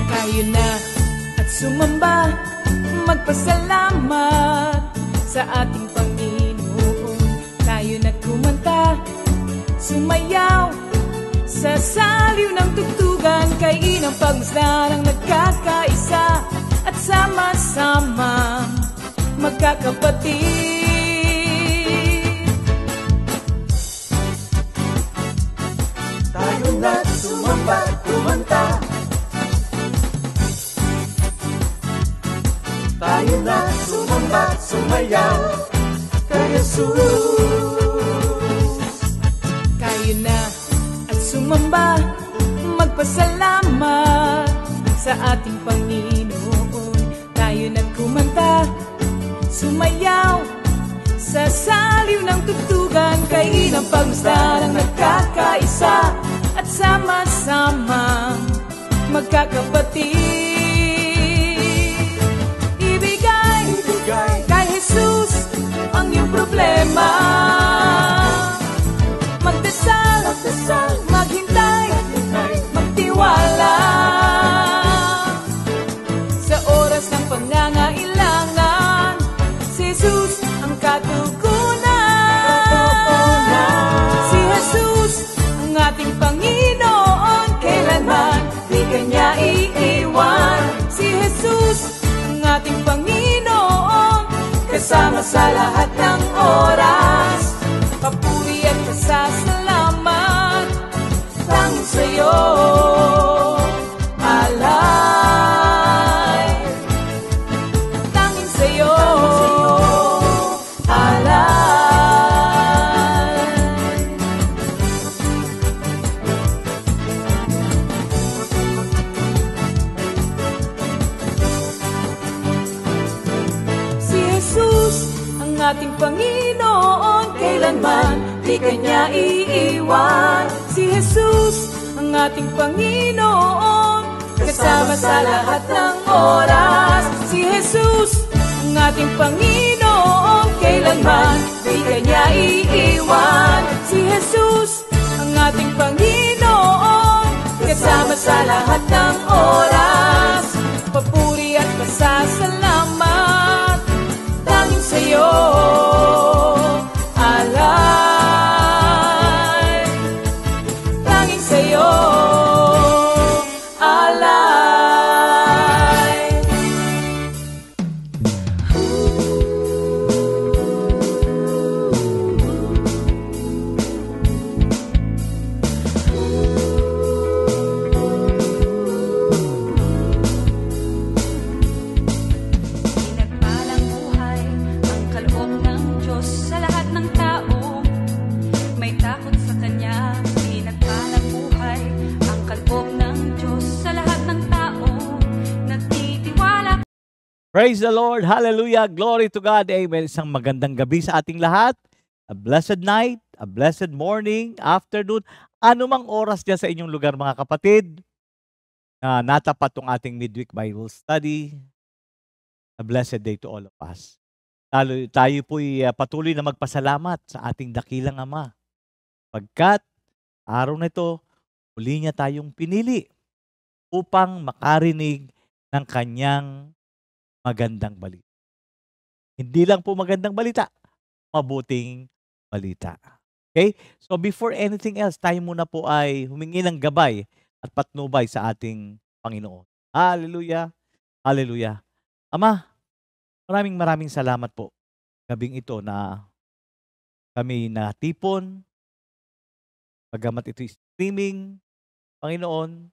Tayo na at sumamba, magpasalamat sa ating Panginoon. Tayo na kumanta, sumayaw sa saliw ng tugtugan, kay inang pagmasdan ang nagkakaisa at sama-sama magkakapatid. Tayo na sumamba, kumanta. Tayo na sumamba, sumayaw kay Jesus. Tayo na at sumamba, magpasalamat sa ating Panginoon. Tayo na kumanta, sumayaw sa saliw ng tugtugan, kay inang pagmasdan ang nagkakaisa at sama-sama magkakapatid. Kay Jesus ang iyong problema, magdasal, maghintay, magtiwala sa oras ng pangangailangan. Si Jesus ang katugunan. Si Jesus ang ating Panginoon, kailanman di kanya iiwan. Si Jesus ang ating Panginoon, kasama sa lahat ng oras. Papuri at pasasalamat tanging sa'yo, alay. Tanging sa'yo, alay. Si Jesus ang ating Panginoon, kailanman di kanya iiwan. Si Jesus ang ating Panginoon, kasama sa lahat ng oras. Si Jesus ang ating Panginoon, kailanman di kanya iiwan. Si Jesus ang ating Panginoon, kasama sa lahat ng oras. Papuri at pasasalamat tanging sa'yo, alay. Tanging sa'yo, alay. Pinagpalang buhay ang kaloob ng Diyos sa lahat ng tao. May takot sa Kanya. Pinagpalang buhay ang kaloob ng Diyos sa lahat ng tao. Nagtitiwala. Praise the Lord. Hallelujah. Glory to God. Amen. Isang magandang gabi sa ating lahat. A blessed night, a blessed morning, afternoon, anumang oras dyan sa inyong lugar mga kapatid. Natapat tong ating midweek Bible study. A blessed day to all of us. Tayo po'y patuloy na magpasalamat sa ating dakilang Ama. Pagkat araw na ito, muli niya tayong pinili upang makarinig ng kanyang magandang balita. Hindi lang po magandang balita, mabuting balita. Okay? So before anything else, tayo muna po ay humingi ng gabay at patnubay sa ating Panginoon. Hallelujah! Hallelujah! Ama, maraming salamat po. Gabing ito na kami natipon, bagamat ito streaming, Panginoon,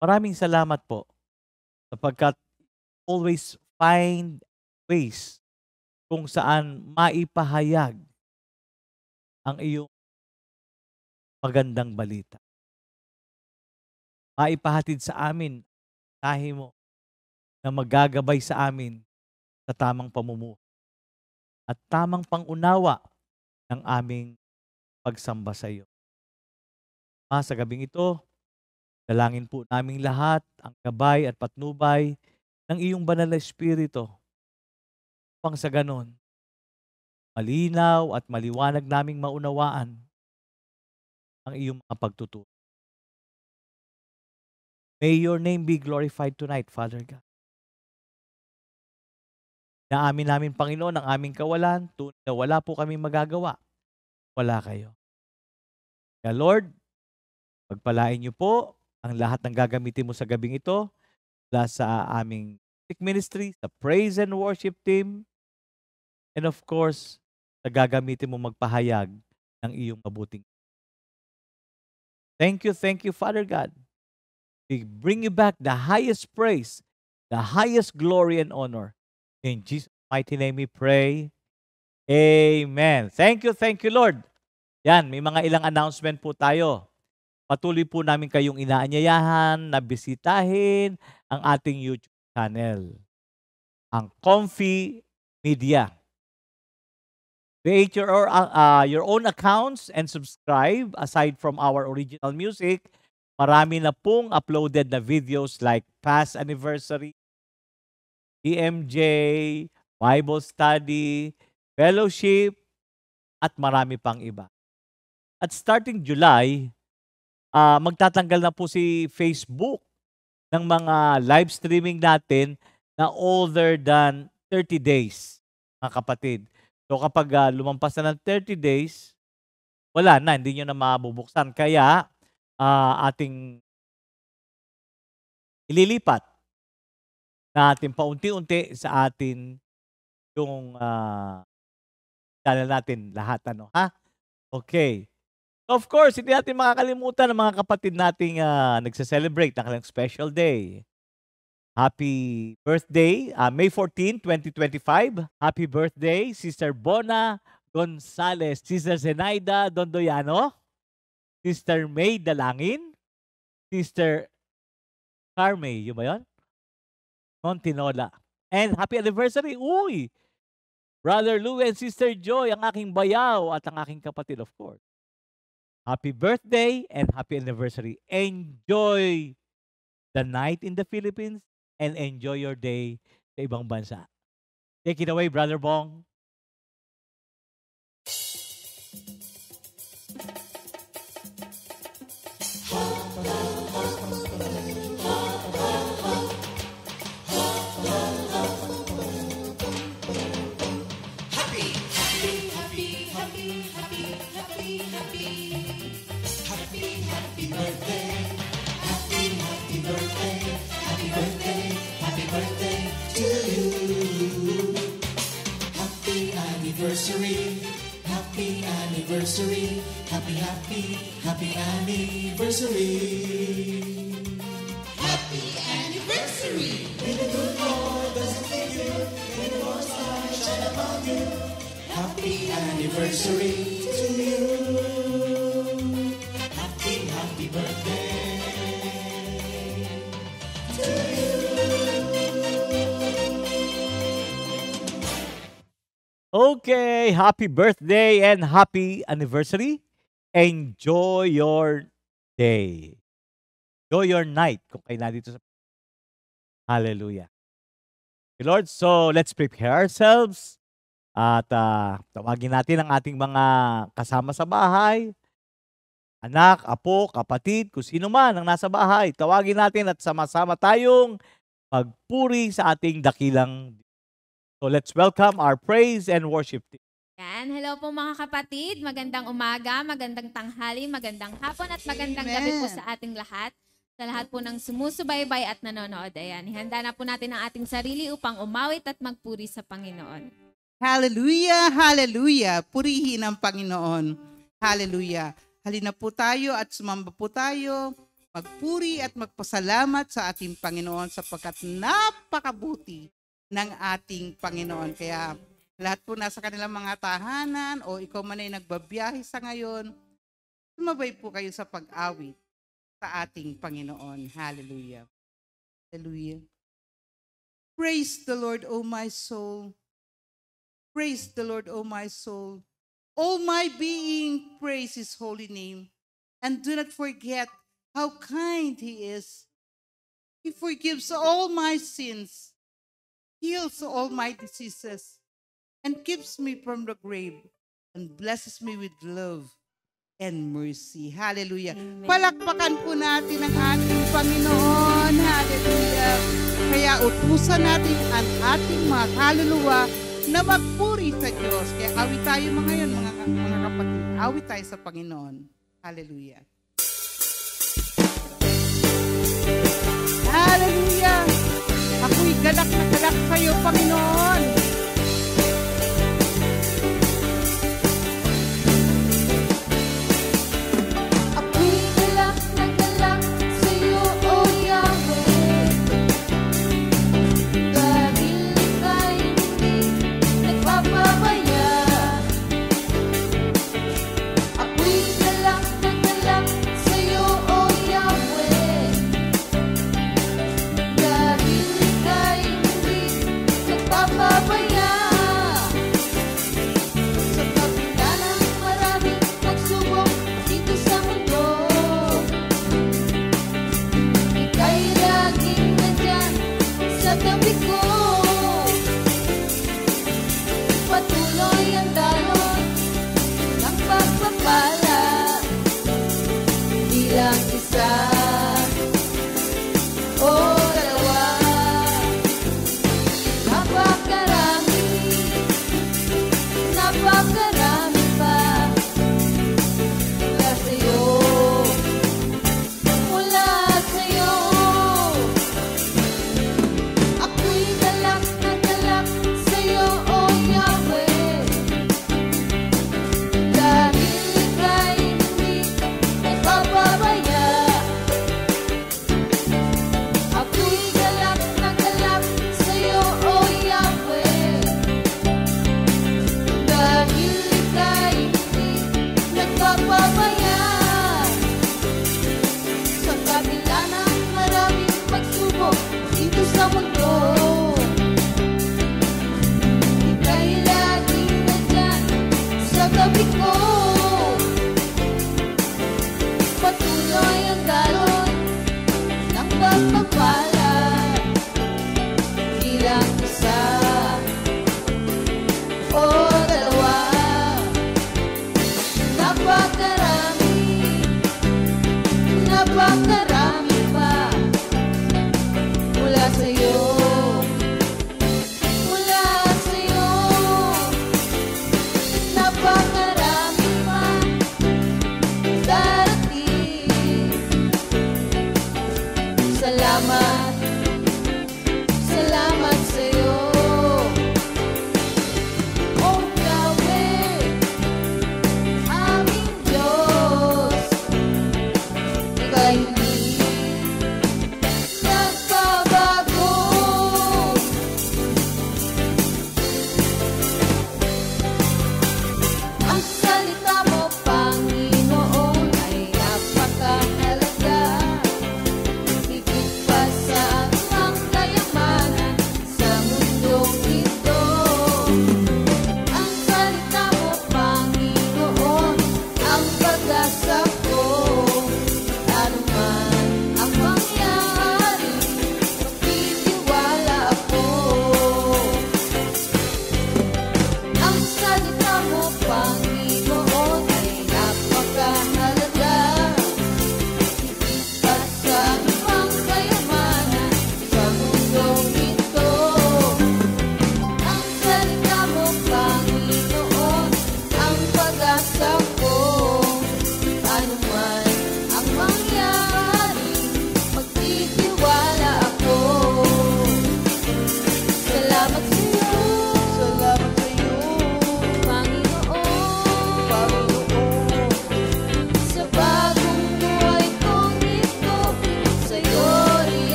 maraming salamat po sapagkat always find ways kung saan maipahayag ang iyong magandang balita. Maipahatid sa amin tahi mo na magagabay sa amin sa tamang pamumuhay at tamang pangunawa ng aming pagsamba sa iyo. Ama, sa gabing ito, dalangin po naming lahat ang gabay at patnubay ng iyong banal na Espiritu. Upang sa ganon, malinaw at maliwanag naming maunawaan ang iyong mga pagtuturo. May your name be glorified tonight, Father God. Naamin namin, Panginoon, ang aming kawalan, tunay na wala po kami magagawa. Wala kayo. Kaya Lord, pagpalain niyo po ang lahat ng gagamitin mo sa gabing ito mula sa aming music ministry, sa praise and worship team, and of course, sa gagamitin mo magpahayag ng iyong mabuting. Thank you, Father God. We bring you back the highest praise, the highest glory and honor. In Jesus' mighty name we pray. Amen. Thank you, Lord. Yan, may mga ilang announcement po tayo. Patuloy po namin kayong inaanyayahan na bisitahin ang ating YouTube channel, ang Comfy Media. Create your own accounts and subscribe. Aside from our original music, marami na pong uploaded na videos like past anniversary, EMJ, Bible study, fellowship, at marami pang iba. At starting July, magtatanggal na po si Facebook ng mga live streaming natin na older than 30 days, mga kapatid. So kapag lumampas na ng 30 days, wala na, hindi nyo na mabubuksan. Kaya ating ililipat natin paunti-unti sa atin yung channel natin lahat. Ha? Okay. Of course, hindi natin makakalimutan ng mga kapatid nating nagse-celebrate ng kanilang special day. Happy birthday, May 14, 2025. Happy birthday, Sister Bona Gonzales, Sister Zenaida Dondoyano, Sister May Dalangin, Sister Carmay, yun ba yun? Montinola. And happy anniversary, uy! Brother Lou and Sister Joy, ang aking bayaw at ang aking kapatid, of course. Happy birthday and happy anniversary. Enjoy the night in the Philippines and enjoy your day sa ibang bansa. Take it away, Brother Bong. Happy anniversary, happy anniversary. Happy anniversary. May the good Lord doesn't leave you, may the Lord's light shine upon you. Happy anniversary to you. Happy birthday to you. Okay, happy birthday and happy anniversary. Enjoy your day. Enjoy your night kung kayo nandito sa Hallelujah. Okay, Lord, so let's prepare ourselves at tawagin natin ang ating mga kasama sa bahay, anak, apo, kapatid, kung sino man ang nasa bahay. Tawagin natin at sama-sama tayong magpuri sa ating dakilang Diyos. So let's welcome our praise and worship team. Yan. Hello po mga kapatid. Magandang umaga, magandang tanghali, magandang hapon at magandang gabi po sa ating lahat. Sa lahat po ng sumusubaybay at nanonood. Ayan, ihanda na po natin ang ating sarili upang umawit at magpuri sa Panginoon. Hallelujah, hallelujah. Purihin ang Panginoon. Hallelujah. Halina po tayo at sumamba po tayo. Magpuri at magpasalamat sa ating Panginoon sapagkat napakabuti ng ating Panginoon. Kaya lahat po nasa kanilang mga tahanan o ikaw man ay nagbabiyahe sa ngayon, sumabay po kayo sa pag-awit sa ating Panginoon. Hallelujah. Hallelujah. Praise the Lord, O my soul. Praise the Lord, O my soul. all my being praise His holy name. And do not forget how kind He is. He forgives all my sins, heals all my diseases, and keeps me from the grave, and blesses me with love and mercy. Hallelujah. Amen. Palakpakan po natin ang ating Panginoon. Hallelujah. Kaya utusan natin ang ating mga kaluluwa na magpuri sa Diyos. Kaya awit tayo ngayon, mga kapatid. Awit tayo sa Panginoon. Hallelujah. Hallelujah. Ako'y galak na galak sa iyo, Panginoon. Ako'y galak na galak sa'yo, O Yahweh. Dahil ika'y hindi nagpapabaya. Ako'y galak na galak sa'yo, O Yahweh. Dahil ika'y hindi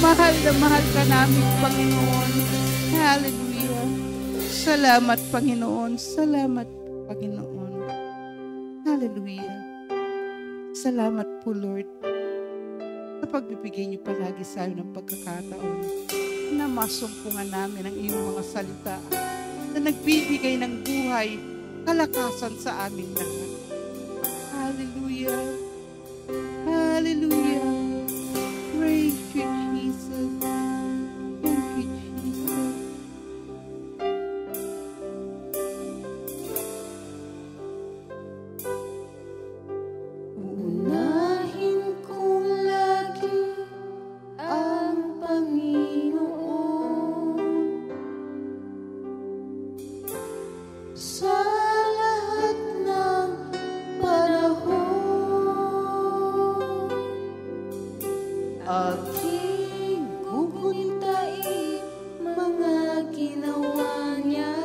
Mahal na mahal ka namin, Panginoon. Hallelujah. Salamat, Panginoon. Salamat, Panginoon. Hallelujah. Salamat po, Lord, sa pagbibigay niyo palagi sa amin ng pagkakataon na masumpungan namin ang iyong mga salita na nagbibigay ng buhay, kalakasan sa aming lahat. Hallelujah. Hallelujah. Praise you, Jesus. Thank you, Jesus. Unahin kong lagi ang Panginoon sa lahat ng panahon. Aking guguntain mga ginawa niya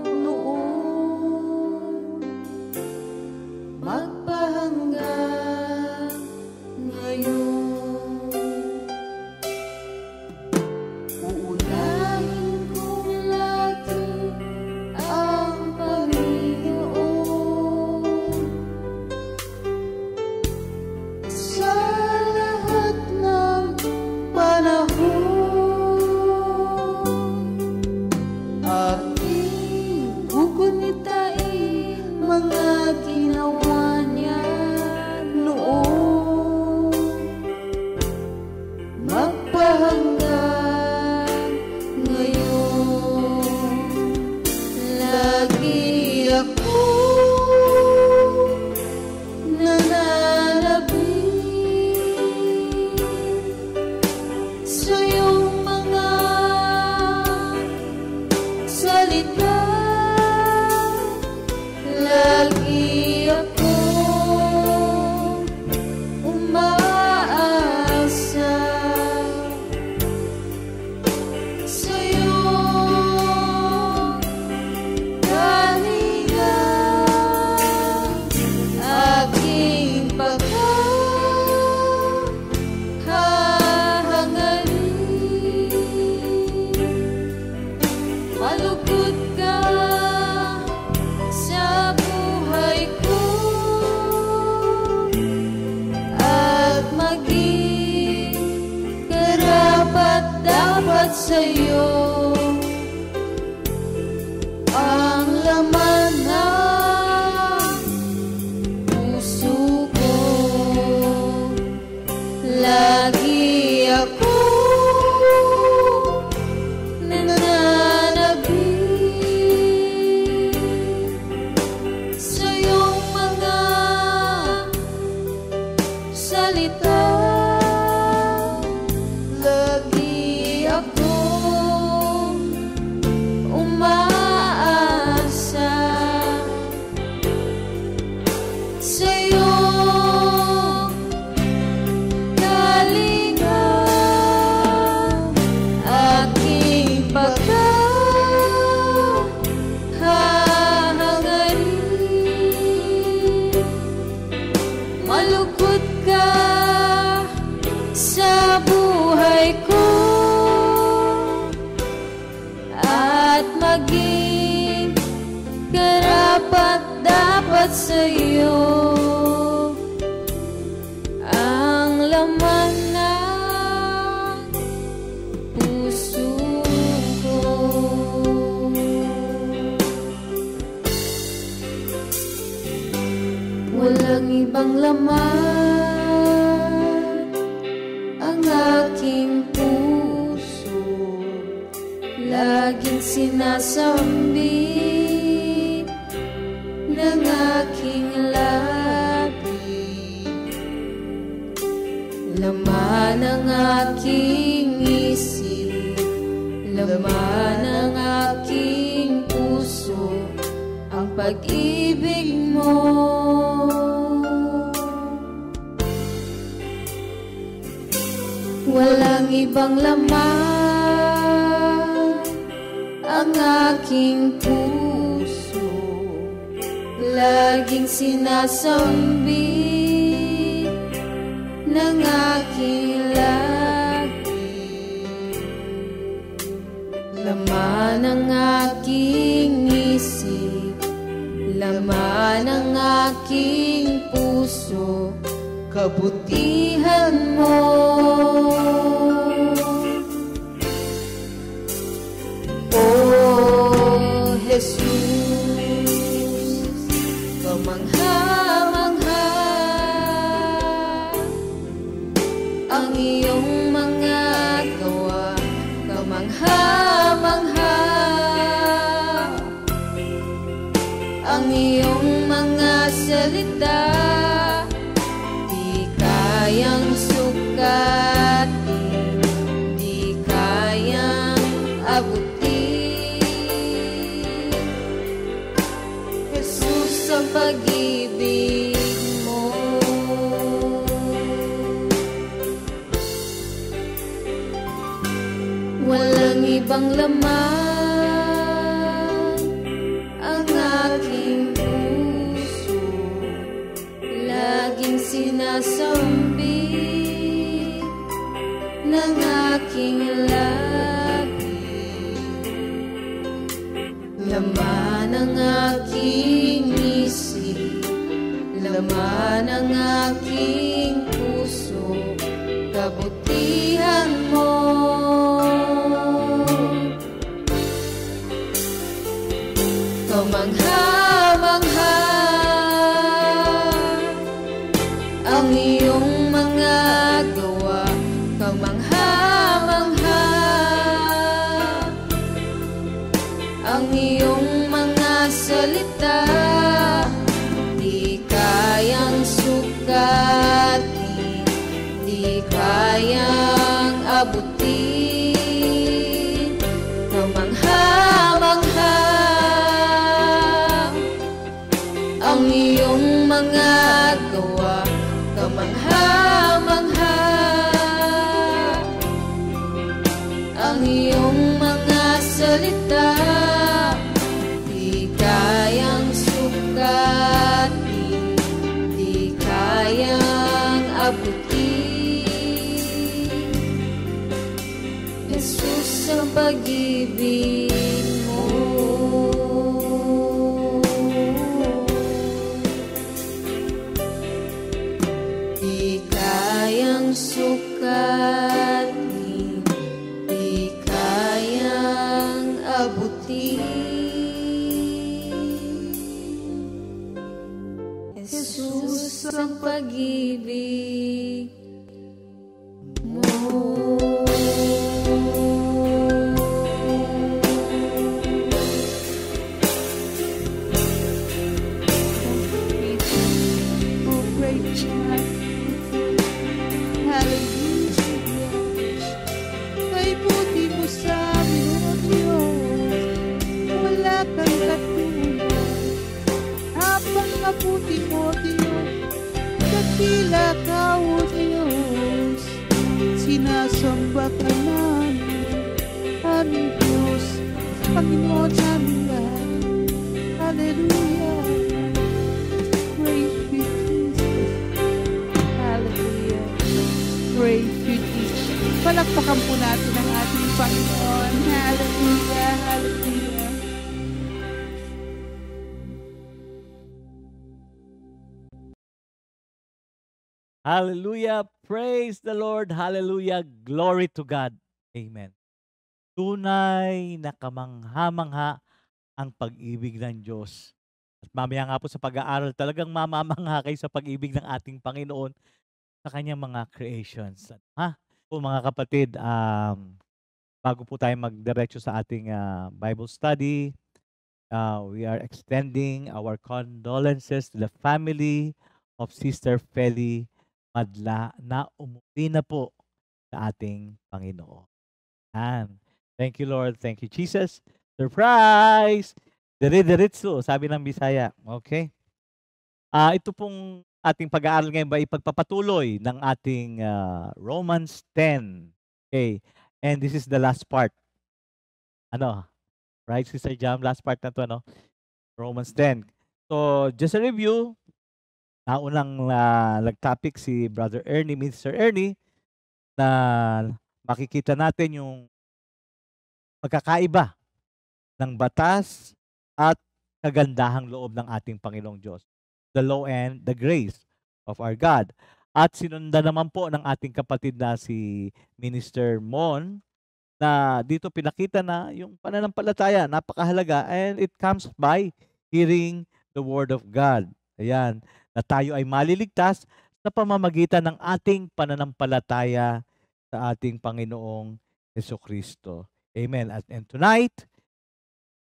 noon, magpahanggang ngayon. Uunahin kong lagi ang Panginoon sa lahat ng panahon. Aking gugunitain mga ginawa niya noon, magpahanggang ngayon. Lagi ako nananabik sa iyong mga salita. Lagi ako umaasa sa iyong kalinga. Aking paghahangarin, malugod ka sa buhay ko at maging karapat-dapat sa iyo ang laman ng puso ko. Lagi ako nananabik sa iyong mga salita. Lagi ako umaasa sa iyong kalinga. Aking paghahangarin, malugod ka sa buhay ko at maging karapat-dapat sa iyo ang laman ng puso ko. Walang ibang laman ang aking puso, laging sinasambit ng aking labi. Laman ng aking isip, laman ng aking puso, ang pag-ibig mo. Walang ibang laman ang aking puso, laging sinasambit ng aking labi. Laman ng aking isip, laman ng aking puso, kabutihan mo. Oh Jesus, kamangha-mangha ang iyong mga gawa, kamangha-mangha ang iyong mga salita, di kayang sukatin, di kayang abutin. Jesus, ang pag-ibig mo. Walang ibang laman ang aking puso, laging sinasambit ng aking labi. Laman ng aking isip, laman ng aking puso, kabutihan mo. Kamangha-mangha ang iyong mga gawa, kamangha-mangha ang iyong mga salita, di kayang sukatin, di kayang abutin. Kamangha-mangha ang iyong mga gawa, kamangha-mangha ang iyong mga salita, di kayang sukatin, di kayang abutin. Jesus, ang pag-ibig mo. Di kayang sukatin, di kayang abutin. Jesus, ang pag-ibig mo. Oh, great God. Hallelujah. Kay buti mo sa amin, O Diyos. Wala kang katulad. Napakabuti mo, Diyos. Dakila ka, O Diyos. Sinasamba ka namin. Aming Diyos, Panginoon namin lahat. Hallelujah. Praise you, Jesus. Hallelujah. Praise you, Jesus. Palakpakan po natin ang ating Panginoon. Hallelujah. Hallelujah. Hallelujah. Praise the Lord. Hallelujah. Glory to God. Amen. Tunay na kamangha-mangha ang pag-ibig ng Diyos. At mamaya nga po sa pag-aaral, talagang mamamangha kayo sa pag-ibig ng ating Panginoon sa kanyang mga creations. Ha? Po mga kapatid, bago po tayo magdiretso sa ating Bible study, we are extending our condolences to the family of Sister Feli Madla na umuwi na po sa ating Panginoon. Thank you, Lord. Thank you, Jesus. Surprise! Dire-diretso, sabi ng Bisaya. Okay? Ito pong ating pag-aaral ngayon ba ipagpapatuloy ng ating Romans 10. Okay? And this is the last part. Ano? Right, Sister Jam? Last part na to, ano? Romans 10. So, just a review. Naunang nag-topic si Brother Ernie, Mr. Ernie, na makikita natin yung magkakaiba ng batas at kagandahang loob ng ating Panginoong Diyos. The law and the grace of our God. At sinundan naman po ng ating kapatid na si Minister Mon na dito pinakita na yung pananampalataya, napakahalaga, and it comes by hearing the Word of God. Ayan, na tayo ay maliligtas sa pamamagitan ng ating pananampalataya sa ating Panginoong Jesucristo. Amen. And tonight,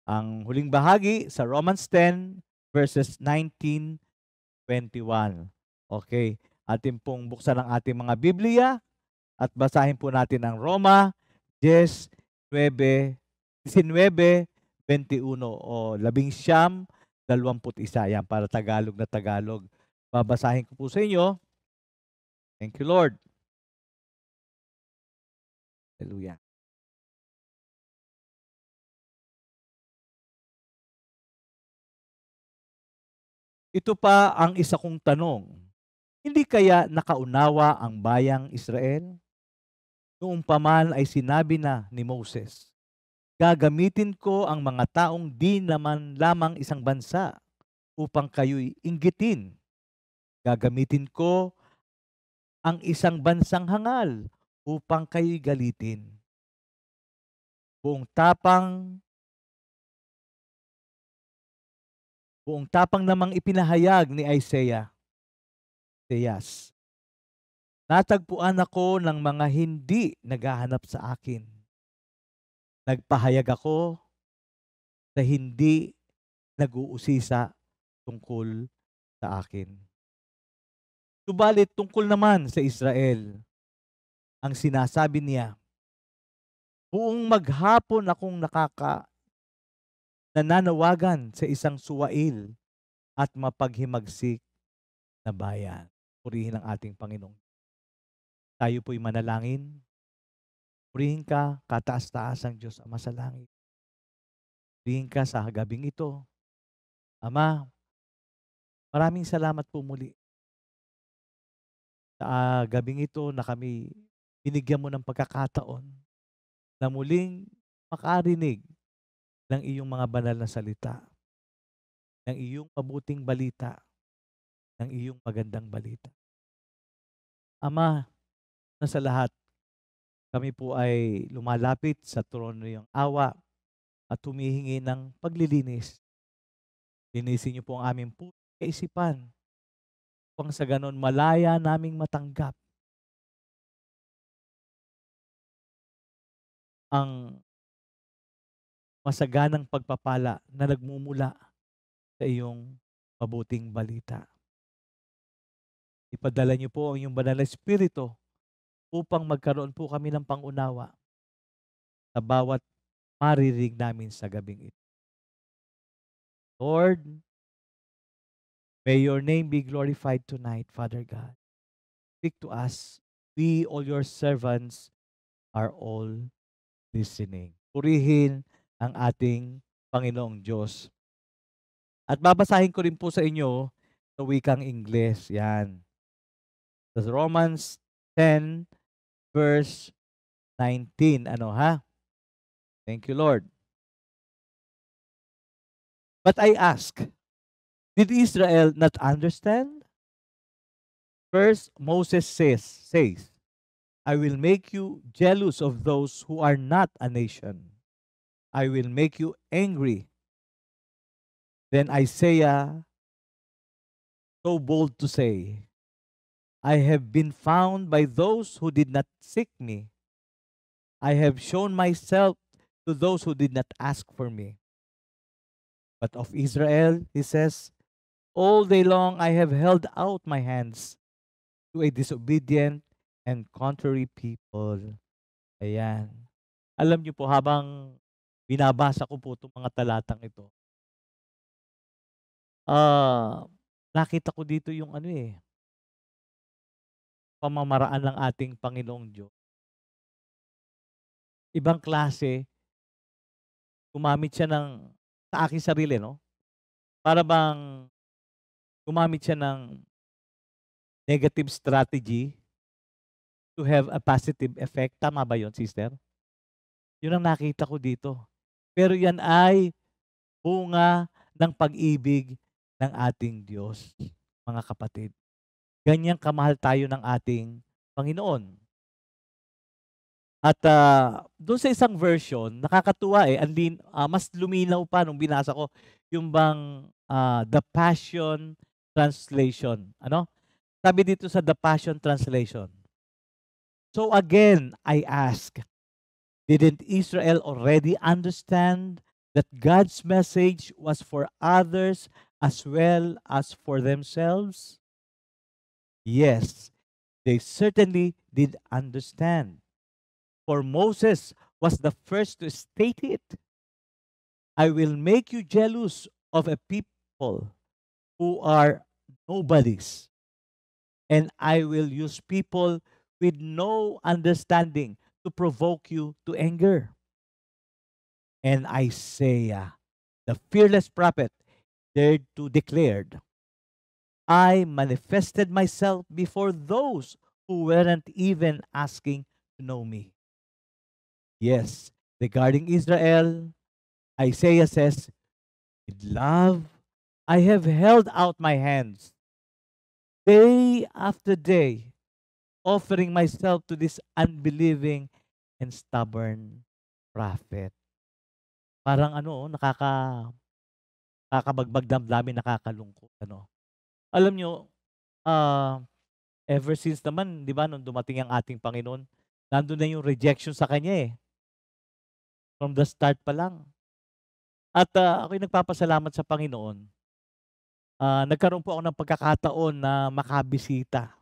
ang huling bahagi sa Romans 10 verses 19-21. Okay, atin pong buksan ang ating mga Biblia at basahin po natin ang Roma 19:21 o 19:21. Yan, para Tagalog na Tagalog. Babasahin ko po sa inyo. Thank you, Lord. Hallelujah. Ito pa ang isa kong tanong. Hindi kaya nakaunawa ang bayang Israel? Noong paman ay sinabi na ni Moses, gagamitin ko ang mga taong di naman lamang isang bansa upang kayo'y inggitin. Gagamitin ko ang isang bansang hangal upang kayo'y galitin. Buong tapang namang ipinahayag ni Isaiah. Natagpuan ako ng mga hindi naghahanap sa akin. Nagpahayag ako sa hindi nag-uusisa tungkol sa akin. Subalit tungkol naman sa Israel, ang sinasabi niya, buong maghapon akong nananawagan sa isang suwail at mapaghimagsik na bayan. Purihin ang ating Panginoon. Tayo po'y manalangin. Purihin ka, kataas-taas ang Diyos Ama sa langit. Purihin ka sa gabing ito. Ama, maraming salamat po muli sa gabing ito na kami binigyan mo ng pagkakataon na muling makarinig ng iyong mga banal na salita, ng iyong mabuting balita, ng iyong magandang balita. Ama, na sa lahat, kami po ay lumalapit sa trono ng awa at humihingi ng paglilinis. Linisin niyo po ang aming puso at kaisipan upang sa ganon malaya naming matanggap ang masaganang pagpapala na nagmumula sa iyong mabuting balita. Ipadala niyo po ang iyong banal na Espiritu upang magkaroon po kami ng pangunawa sa bawat maririg namin sa gabing ito. Lord, may your name be glorified tonight, Father God. Speak to us. We, all your servants, are all listening. Purihin ang ating Panginoong Diyos. At babasahin ko rin po sa inyo sa wikang Ingles. Yan. Sa Romans 10 verse 19. Ano ha? Thank you, Lord. But I ask, did Israel not understand? First, Moses says, I will make you jealous of those who are not a nation. I will make you angry. Then Isaiah, so bold to say, I have been found by those who did not seek me. I have shown myself to those who did not ask for me. But of Israel, he says, all day long I have held out my hands to a disobedient and contrary people. Ayan. Alam niyo po, habang binabasa ko po itong mga talatang ito, nakita ko dito yung pamamaraan ng ating Panginoong Diyos. Ibang klase, gumamit siya sa aking sarili, no? Para bang gumamit siya ng negative strategy to have a positive effect. Tama ba yun, sister? Yun ang nakita ko dito. Pero yan ay bunga ng pag-ibig ng ating Diyos, mga kapatid. Ganyan kamahal tayo ng ating Panginoon. At doon sa isang version, nakakatuwa mas luminaw pa nung binasa ko yung bang The Passion Translation. Ano? Sabi dito sa The Passion Translation. So again, I ask, didn't Israel already understand that God's message was for others as well as for themselves? Yes, they certainly did understand. For Moses was the first to state it. I will make you jealous of a people who are nobodies, and I will use people with no understanding to provoke you to anger. And Isaiah, the fearless prophet, dared to declare, I manifested myself before those who weren't even asking to know me. Yes, regarding Israel, Isaiah says, with love, I have held out my hands day after day, offering myself to this unbelieving and stubborn prophet. Parang nakakabagbag damdamin, nakakalungkot. Alam nyo, ever since naman, di ba, nung dumating ang ating Panginoon, nandun na yung rejection sa Kanya eh. From the start pa lang. At ako'y nagpapasalamat sa Panginoon. Nagkaroon po ako ng pagkakataon na makabisita.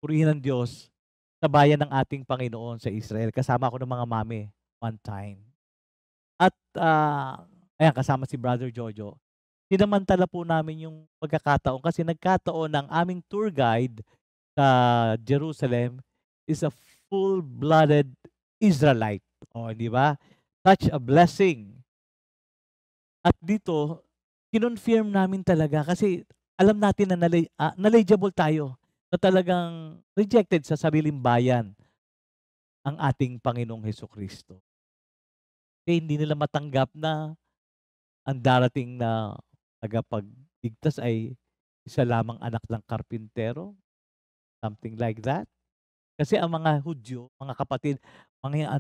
Purihin ng Diyos sa bayan ng ating Panginoon sa Israel. Kasama ako ng mga mami one time. At ayan, kasama si Brother Jojo. Sinamantala po namin yung pagkakataon kasi nagkataon ng aming tour guide sa Jerusalem is a full-blooded Israelite. O, di ba? Such a blessing. At dito, kinonfirm namin talaga kasi alam natin na knowledgeable tayo na talagang rejected sa sariling bayan ang ating Panginoong Hesukristo. Kaya hindi nila matanggap na ang darating na tagapagligtas ay isa lamang anak ng karpintero. Something like that. Kasi ang mga Hudyo, mga kapatid, mga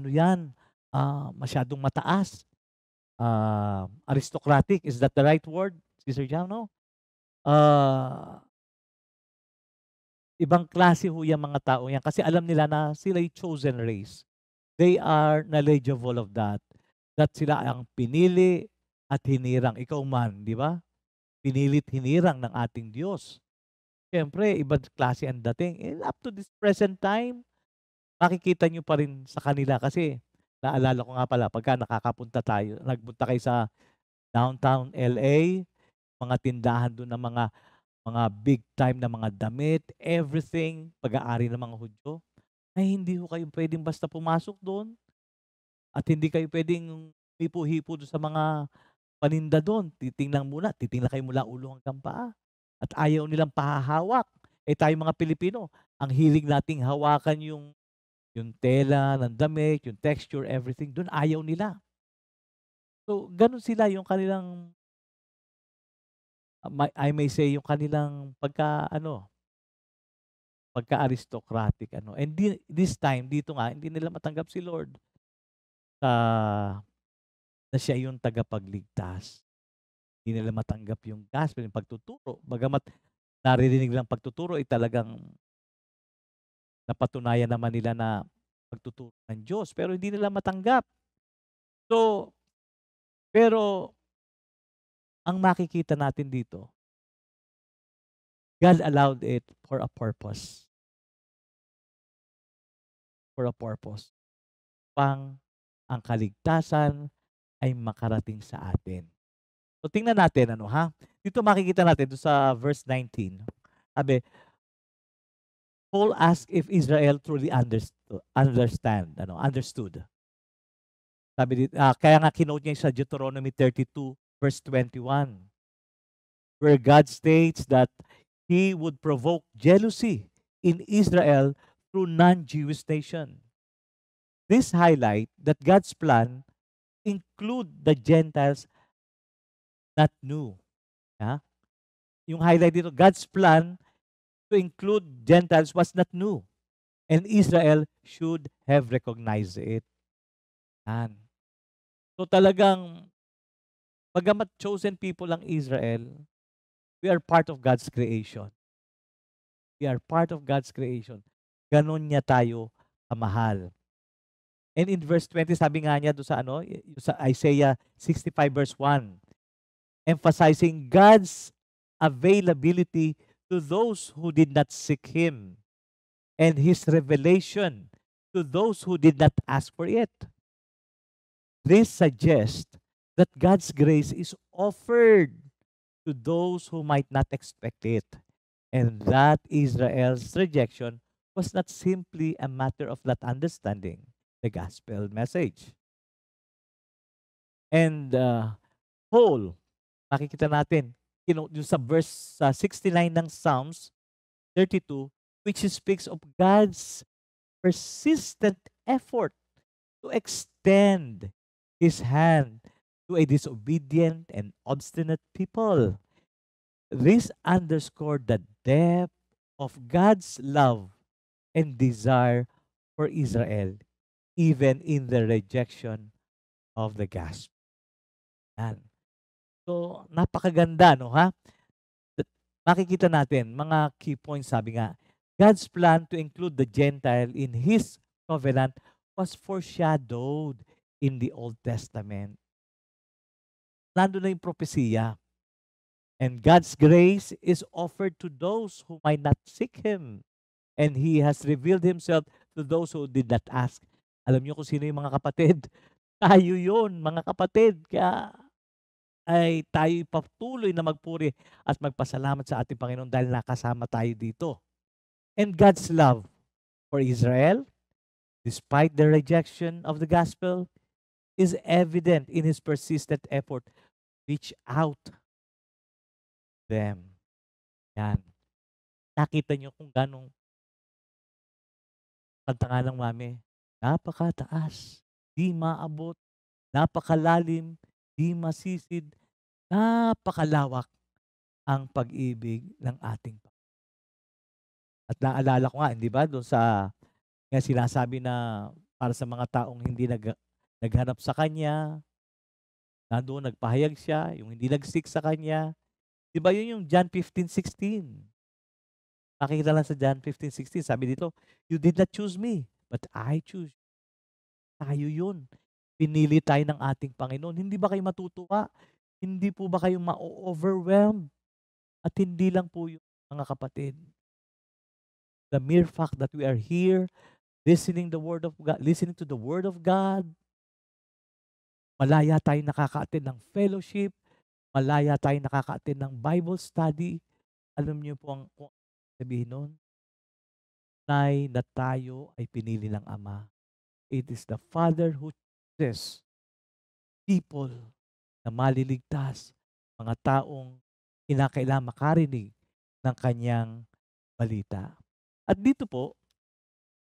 masyadong mataas. Aristocratic, is that the right word, Sister Jam, no? Ibang klase ho yung mga tao yan kasi alam nila na sila yung chosen race. They are knowledgeable of that. That sila ang pinili at hinirang. Ikaw man, di ba? Pinilit hinirang ng ating Diyos. Siyempre, ibang klase ang dating. And up to this present time, makikita nyo pa rin sa kanila kasi naalala ko nga pala, pagka nagpunta kayo sa downtown LA, mga tindahan doon ng mga big time na mga damit, everything, pag-aari ng mga Hudyo, ay hindi ho kayo pwedeng basta pumasok doon at hindi kayo pwedeng hipo-hipo doon sa mga paninda doon. Titingnan kayo mula ulo hanggang paa. At ayaw nilang pahahawak. Tayo mga Pilipino, ang hilig nating hawakan yung tela ng damit, yung texture, everything, doon ayaw nila. So, ganun sila yung kanilang, I may say, yung kanilang pagka-aristocratic. And this time, dito nga, hindi nila matanggap si Lord na siya yung tagapagligtas. Hindi nila matanggap yung gospel, yung pagtuturo. Bagamat naririnig lang pagtuturo, talagang napatunayan naman nila na pagtuturo ng Diyos. Pero hindi nila matanggap. So, pero, ang makikita natin dito, God allowed it for a purpose. For a purpose. Ang kaligtasan ay makarating sa atin. So, tingnan natin, Dito makikita natin, doon sa verse 19. Sabi, Paul asked if Israel truly understood. Sabi dito, kaya nga kinote niya sa Deuteronomy 32, verse 21, where God states that He would provoke jealousy in Israel through non-Jewish nation. This highlight that God's plan include the Gentiles not new. Ha? Yung highlight dito, God's plan to include Gentiles was not new. And Israel should have recognized it. Yan. So talagang, bagamat chosen people ang Israel, we are part of God's creation. We are part of God's creation. Ganon niya tayo kamahal. And in verse 20, sabi nga niya doon sa sa Isaiah 65 verse 1, emphasizing God's availability to those who did not seek Him and His revelation to those who did not ask for it. This suggests that God's grace is offered to those who might not expect it, and that Israel's rejection was not simply a matter of not understanding the gospel message. And Paul, makikita natin, yung sa verse 69 ng Psalms 32, which speaks of God's persistent effort to extend His hand to a disobedient and obstinate people. This underscored the depth of God's love and desire for Israel, even in the rejection of the gospel. Yan. So, napakaganda, no ha? Makikita natin, mga key points, sabi nga, God's plan to include the Gentile in His covenant was foreshadowed in the Old Testament. Nandun na yung propesiya. And God's grace is offered to those who might not seek Him. And He has revealed Himself to those who did not ask. Alam niyo kung sino yung mga kapatid? Tayo yun, mga kapatid. Kaya ay tayo patuloy na magpuri at magpasalamat sa ating Panginoon dahil nakasama tayo dito. And God's love for Israel, despite the rejection of the gospel, is evident in His persistent effort to reach out them. Yan. Nakita niyo kung ganong kanta nga ng mami, napakataas, di maabot, napakalalim, di masisid, napakalawak ang pag-ibig ng ating Panginoon. At naalala ko nga, hindi ba, doon sa sinasabi na para sa mga taong hindi naghanap sa Kanya, nandoon nagpahayag siya, yung hindi nagsik sa Kanya. Di ba yun yung John 15:16? Nakikita lang sa John 15:16, sabi dito, you did not choose me, but I choose you. Tayo yun. Pinili tayo ng ating Panginoon. Hindi ba kayo matutuwa? Hindi po ba kayo ma-overwhelmed? At hindi lang po yung mga kapatid. The mere fact that we are here, listening to the Word of God, malaya tayo nakaka-attend ng fellowship, malaya tayo nakaka-attend ng Bible study. Alam niyo po ang sabihin nun? Nay, na tayo ay pinili ng Ama. It is the Father who chooses people na maliligtas, mga taong kinakailangan makarinig ng kanyang balita. At dito po,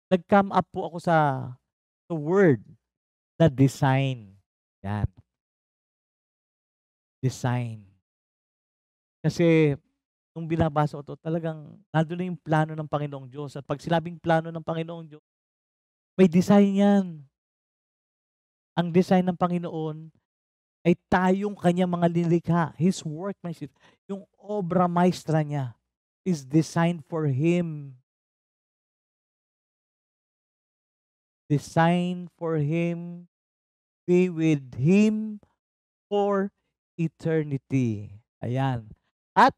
nag-come up po ako sa word na design. Yan. Design. Kasi, nung binabasa ko ito, talagang nandun na yung plano ng Panginoong Diyos. At pag sinabing plano ng Panginoong Diyos, may design yan. Ang design ng Panginoon ay tayong kanyang mga lilikha. His workmanship, yung obra maestra niya is designed for Him. Designed for Him, be with Him for eternity. Ayan. At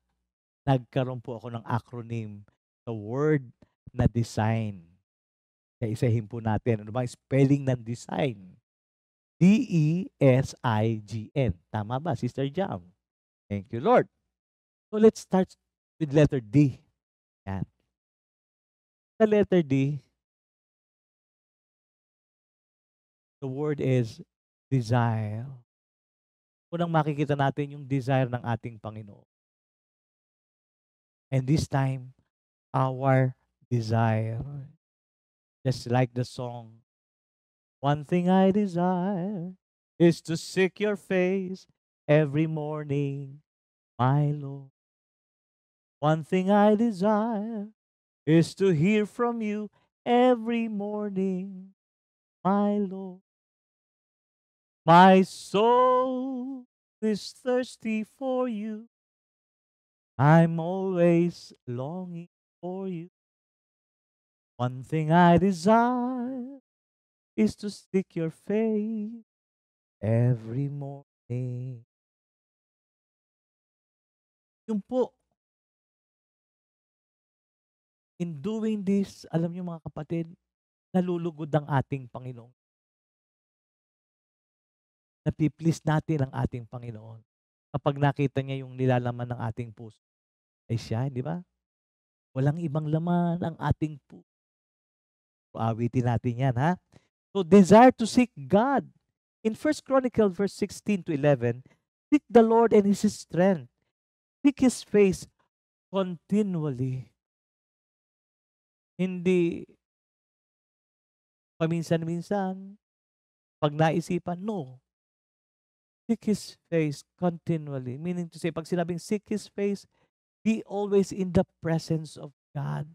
nagkaroon po ako ng acronym, the word na design. Kaya isahin po natin. Ano ba ang spelling ng design? D-E-S-I-G-N. Tama ba, Sister Jam? Thank you, Lord. So let's start with letter D. Yan. Sa letter D, the word is desire. Unang makikita natin yung desire ng ating Panginoon. And this time, our desire. Just like the song, one thing I desire is to seek your face every morning, my Lord. One thing I desire is to hear from you every morning, my Lord. My soul is thirsty for you. I'm always longing for you. One thing I desire is to seek your face every morning. Yun po, in doing this, alam niyo mga kapatid, nalulugod ang ating Panginoon. Napiplease natin ang ating Panginoon. Kapag nakita niya yung nilalaman ng ating puso, ay siya, di ba? Walang ibang laman ang ating puso. Awitin natin yan, ha? So, desire to seek God. In 1 Chronicles verse 16 to 11, seek the Lord and His strength. Seek His face continually. Hindi paminsan-minsan, pag naisipan, no. Seek His face continually. Meaning to say, pag sinabing seek His face, be always in the presence of God.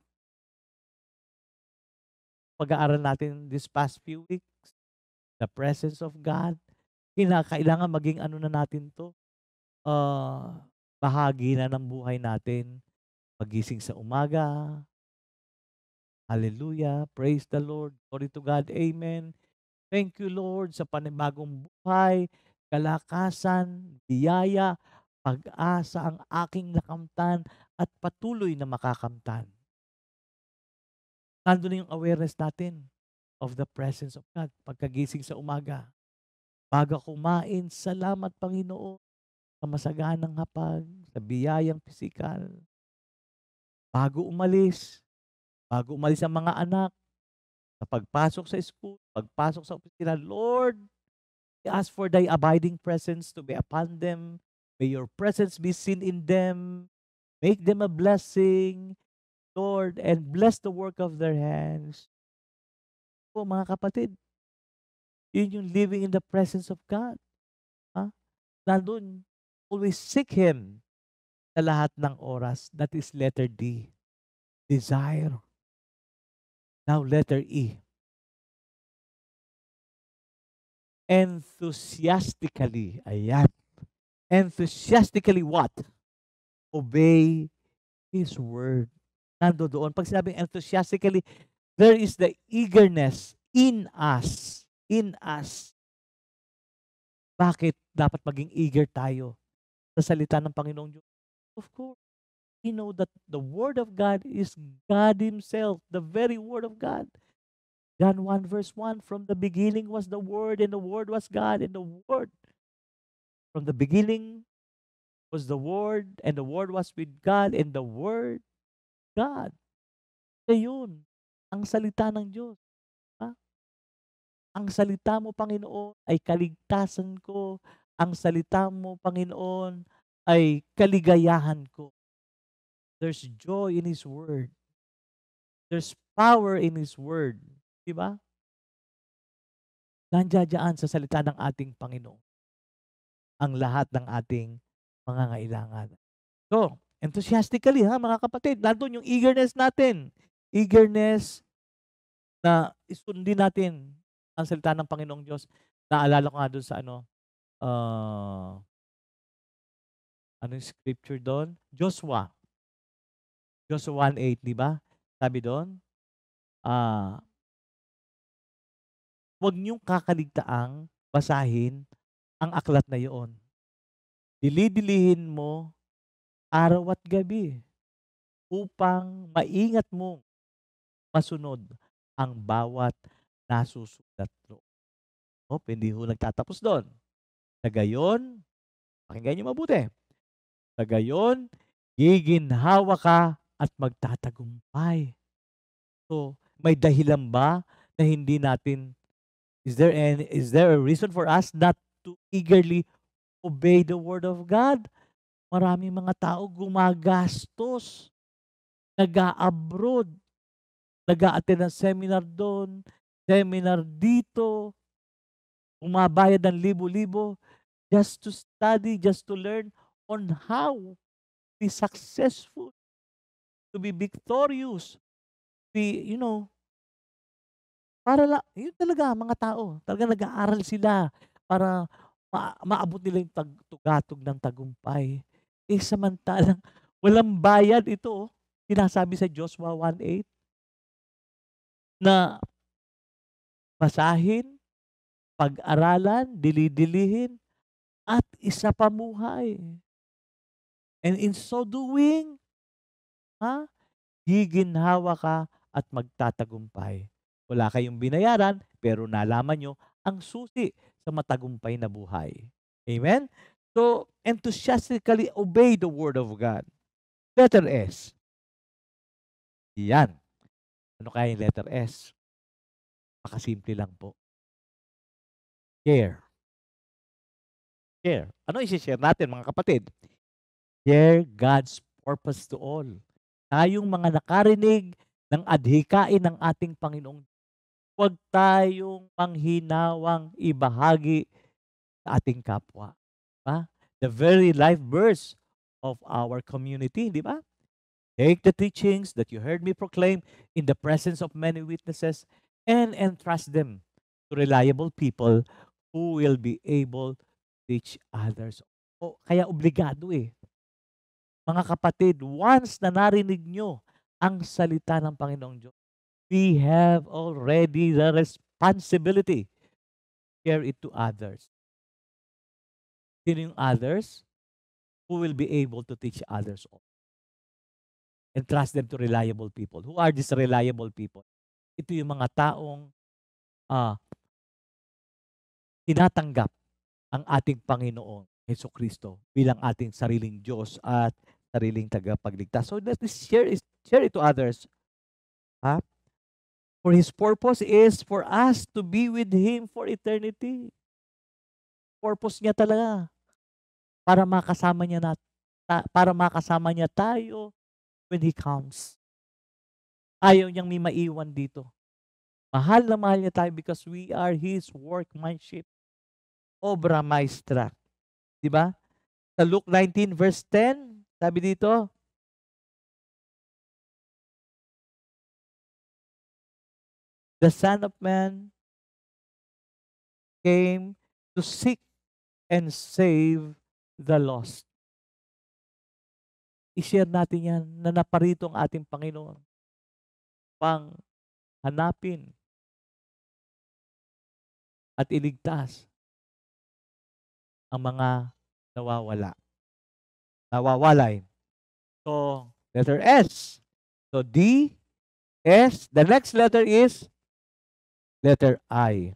Pag-aaral natin this past few weeks, the presence of God, kailangan maging ano na natin to, bahagi na ng buhay natin. Pagising sa umaga, hallelujah, praise the Lord, glory to God, amen. Thank you Lord sa panibagong buhay, kalakasan, biyaya, pag-asa ang aking nakamtan at patuloy na makakamtan. Nandun na yung awareness natin of the presence of God. Pagkagising sa umaga, bago kumain, salamat Panginoon sa masaganang hapag, sa biyayang pisikal. Bago umalis ang mga anak, sa pagpasok sa school, pagpasok sa opisina, Lord, I ask for thy abiding presence to be upon them. May your presence be seen in them. Make them a blessing, Lord, and bless the work of their hands. Po mga kapatid, yun yung living in the presence of God. Nandun, always seek Him sa lahat ng oras. That is letter D. Desire. Now letter E. Enthusiastically. Ayan. Enthusiastically what? Obey His word. Nando doon. Pag sinabing enthusiastically, there is the eagerness in us. In us. Bakit dapat maging eager tayo sa salita ng Panginoong Diyos? Of course, we know that the Word of God is God Himself, the very Word of God. John 1 verse 1, from the beginning was the Word, and the Word was God, and the Word. From the beginning was the Word, and the Word was with God, and the Word, God. Ayun, ang salita ng Diyos. Ang salita mo, Panginoon, ay kaligtasan ko. Ang salita mo, Panginoon, ay kaligayahan ko. There's joy in His Word. There's power in His Word. Diba? Nandiyan sa salita ng ating Panginoon ang lahat ng ating mga ngailangan. So, enthusiastically mga kapatid, nandun yung eagerness natin. Eagerness na isundin natin ang salita ng Panginoong Diyos. Naalala ko nga doon sa anong scripture doon? Joshua 1:8, di ba? Sabi doon, huwag niyong kakaligtaang basahin ang aklat na iyon. Dili-dilihin mo araw at gabi upang maingat mong masunod ang bawat nasusulat doon. Hindi ho nagtatapos doon. Sa gayon, pakinggan niyo mabuti. Sa gayon, giginhawa ka at magtatagumpay. So, may dahilan ba na hindi natin, is there a reason for us not to eagerly obey the Word of God? Maraming mga tao gumagastos, nag-a-abroad, nag-a-attend ng seminar doon, seminar dito, Bumabayad ng libo-libo just to study, just to learn on how to be successful, to be victorious, para yun talaga mga tao. Talaga nag-aaral sila para maabot nila yung tugatog ng tagumpay. Samantalang walang bayad ito. Sinasabi sa Joshua 1:8 na basahin, pag-aralan, dili-dilihin, at isapamuhay. And in so doing, giginhawa ka at magtatagumpay. Wala kayong binayaran, pero nalaman nyo ang susi sa matagumpay na buhay. Amen? So, enthusiastically obey the Word of God. Letter S. Yan. Ano kaya yung letter S? Makasimple lang po. Share. Share. Ano isi-share natin mga kapatid? Share God's purpose to all. Tayong mga nakarinig ng adhikain ng ating Panginoong, huwag tayong manghinawang ibahagi sa ating kapwa. The very life verse of our community, di ba? Take the teachings that you heard me proclaim in the presence of many witnesses and entrust them to reliable people who will be able to teach others. Kaya obligado Mga kapatid, once na narinig nyo ang salita ng Panginoong Diyos, we have already the responsibility to share it to others. Sino yung others? Who will be able to teach others all. And trust them to reliable people. Who are these reliable people? Ito yung mga taong tinatanggap ang ating Panginoon Jesucristo bilang ating sariling Diyos at sariling tagapagligtas. So let us share it to others. For His purpose is for us to be with Him for eternity. Purpose niya talaga para makasama niya tayo when He comes. Ayaw niyang may maiwan dito. Mahal na mahal niya tayo because we are His workmanship. Obra maestra. Diba? Sa Luke 19 verse 10, sabi dito, the Son of Man came to seek and save the lost. I-share natin yan na naparito ang ating Panginoon pang hanapin at iligtas ang mga nawawalay. So, letter S. So, D, S. The next letter is letter I.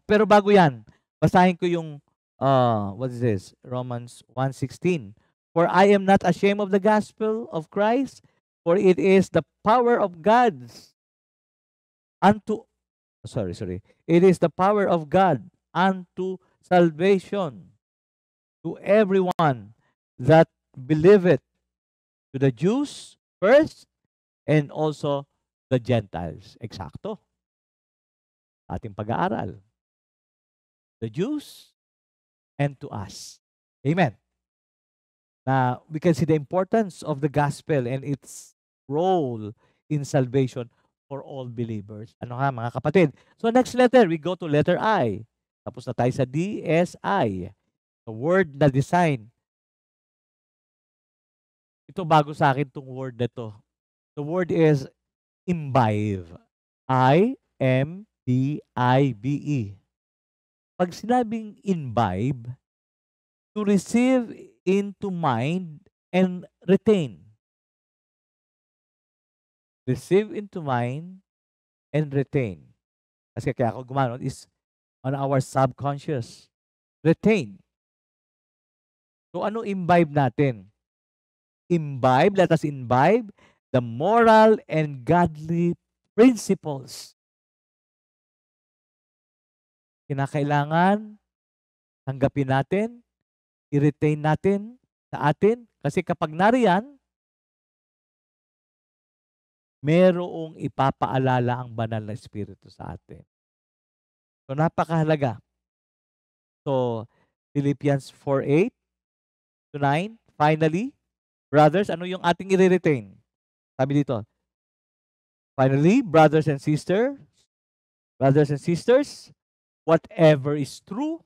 Pero bago yan, basahin ko yung, what is this? Romans 1:16. For I am not ashamed of the gospel of Christ, for it is the power of God It is the power of God unto salvation to everyone that believeth, to the Jews first, and also the Gentiles. Eksakto. Ating pag-aaral. The Jews and to us. Amen. Now, we can see the importance of the gospel and its role in salvation for all believers. Ano nga mga kapatid? So next letter, we go to letter I. Tapos na tayo sa D, S, I. The word na design. Ito bago sa akin itong word na to. The word is imbibe. I-M-B-I-B-E. Pag sinabing imbibe, to receive into mind and retain. Receive into mind and retain. Kasi kaya ako gumano is on our subconscious. Retain. So ano imbibe natin? Imbibe, let us imbibe the moral and godly principles. Kinakailangan tanggapin natin, i-retain natin sa atin. Kasi kapag nariyan, merong ipapaalala ang banal na Espiritu sa atin. So, napakahalaga. So, Philippians 4:8 to 9. Finally, brothers, ano yung ating i-retain? Sabi dito, finally, brothers and sisters, whatever is true,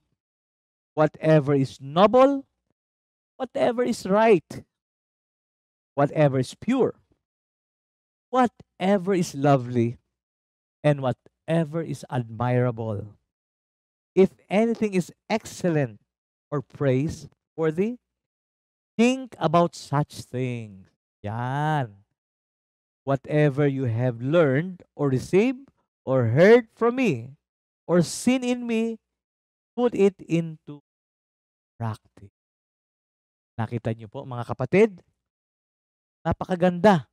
whatever is noble, whatever is right, whatever is pure, whatever is lovely, and whatever is admirable. If anything is excellent or praiseworthy, think about such things. Yan. Whatever you have learned or received or heard from me or seen in me, put it into practice. Nakita niyo po mga kapatid, napakaganda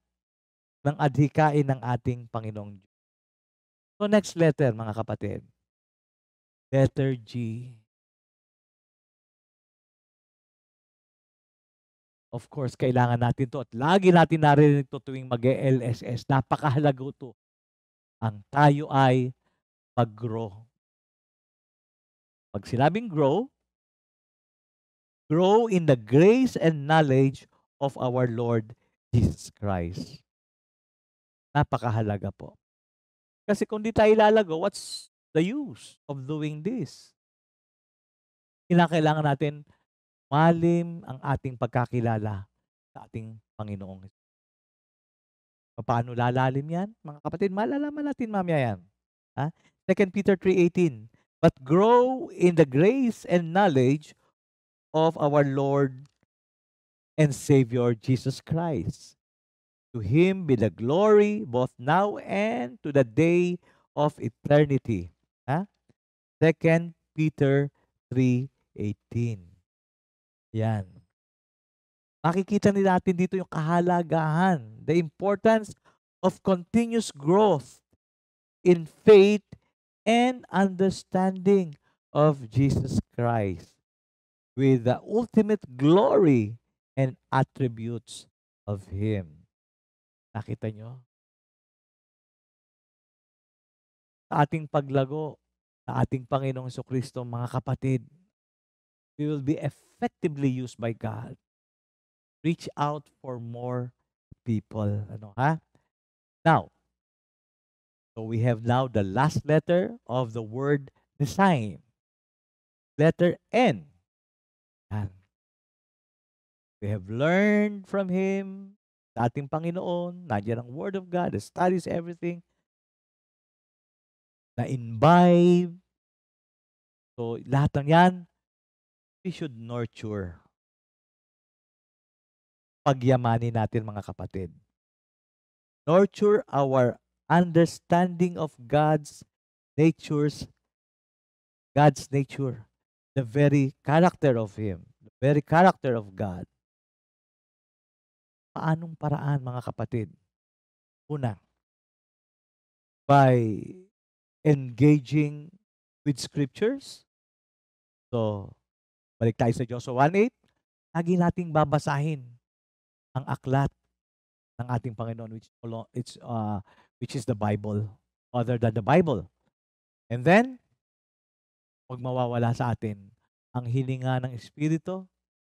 ng adhikain ng ating Panginoong Diyos. So next letter mga kapatid, letter G. Of course, kailangan natin to at lagi natin narinig to tuwing mag-LSS. Napakahalaga to. Ang tayo ay mag-grow. Pag sinabing grow in the grace and knowledge of our Lord Jesus Christ. Napakahalaga po. Kasi kung di tayo lalago, what's the use of doing this? Kailangan natin malim ang ating pagkakilala sa ating Panginoong. Paano lalalim yan? Mga kapatid, malalaman natin mamaya yan. 2 Peter 3:18. But grow in the grace and knowledge of our Lord and Savior Jesus Christ. To Him be the glory both now and to the day of eternity. 2 Peter 3:18. Yan. Makikita natin dito yung kahalagahan, the importance of continuous growth in faith and understanding of Jesus Christ with the ultimate glory and attributes of Him. Nakita nyo? Sa ating paglago, sa ating Panginoong Jesucristo, mga kapatid, we will be effectively used by God. Reach out for more people. Now, so we have now the last letter of the word design. Letter N. Yan. We have learned from Him, sa ating Panginoon, nandiyan ang Word of God, that studies everything, na-imbibe. So, lahat ng yan, we should nurture. Pagyamanin natin mga kapatid. Nurture our understanding of God's nature, the very character of Him, the very character of God. Paanong paraan mga kapatid? Una, by engaging with scriptures. So, balik tayo sa Joshua 1:8. Lagi nating babasahin ang aklat ng ating Panginoon which is the Bible, other than the Bible. And then, huwag mawawala sa atin ang hininga ng Espiritu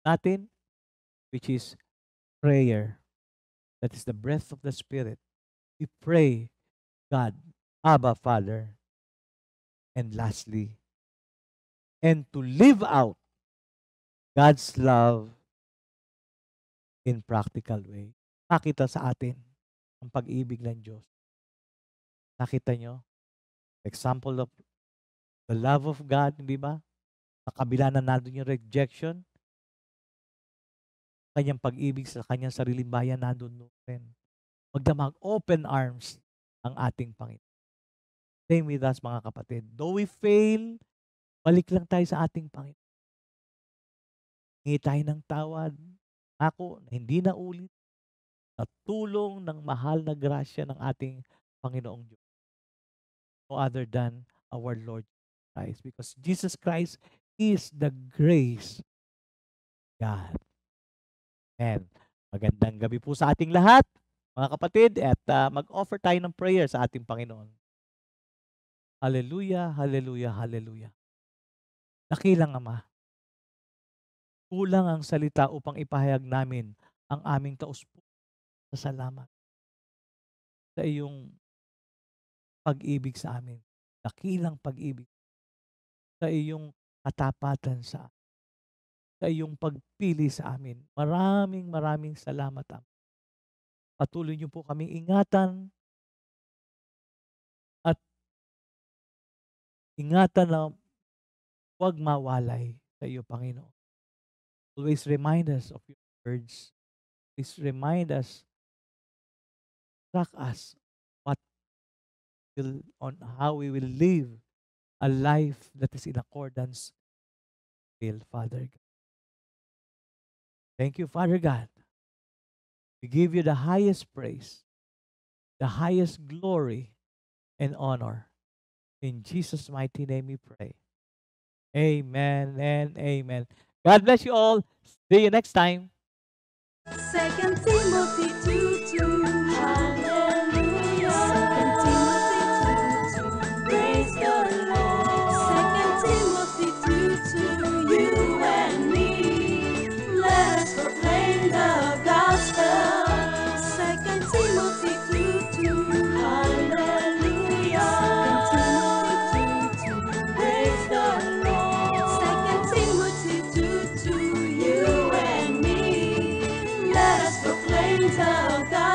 natin, which is prayer. That is the breath of the Spirit. We pray, God, Abba, Father. And lastly, and to live out God's love in practical way. Nakita sa atin ang pag-ibig ng Diyos. Nakita nyo? Example of the love of God, hindi ba? Sa kabila na nandun yung rejection, kanyang pag-ibig sa kanyang sariling bayan nandun rin. Magdamag, open arms ang ating Panginoon. Same with us mga kapatid. Though we fail, balik lang tayo sa ating Panginoon. Hingi tayo ng tawad. Ako, hindi na ulit, sa tulong ng mahal na grasya ng ating Panginoong Diyos. No other than our Lord Christ. Because Jesus Christ is the grace God. And magandang gabi po sa ating lahat, mga kapatid, at mag-offer tayo ng prayer sa ating Panginoon. Hallelujah, hallelujah, hallelujah. Dakilang Ama, kulang ang salita upang ipahayag namin ang aming taus-pusong salamat sa iyong pag-ibig sa amin. Dakilang pag-ibig sa iyong katapatan sa iyong pagpili sa amin. Maraming maraming salamat, Ama. Patuloy niyo po kaming ingatan at ingatan na huwag mawalay sa iyo, Panginoon. Always remind us of your words. Please remind us, track us on how we will live a life that is in accordance with Father God. Thank you, Father God. We give you the highest praise, the highest glory and honor. In Jesus' mighty name we pray. Amen and amen. God bless you all. See you next time. 2 Timothy 2:2. Hallelujah. 2 Timothy 2:2. Praise the Lord. 2 Timothy 2:2. You and me, let us proclaim the gospel. 2 Timothy 2:2. Hallelujah. 2 Timothy 2:2. Praise the Lord. 2 Timothy 2:2. You and me, let us proclaim the gospel.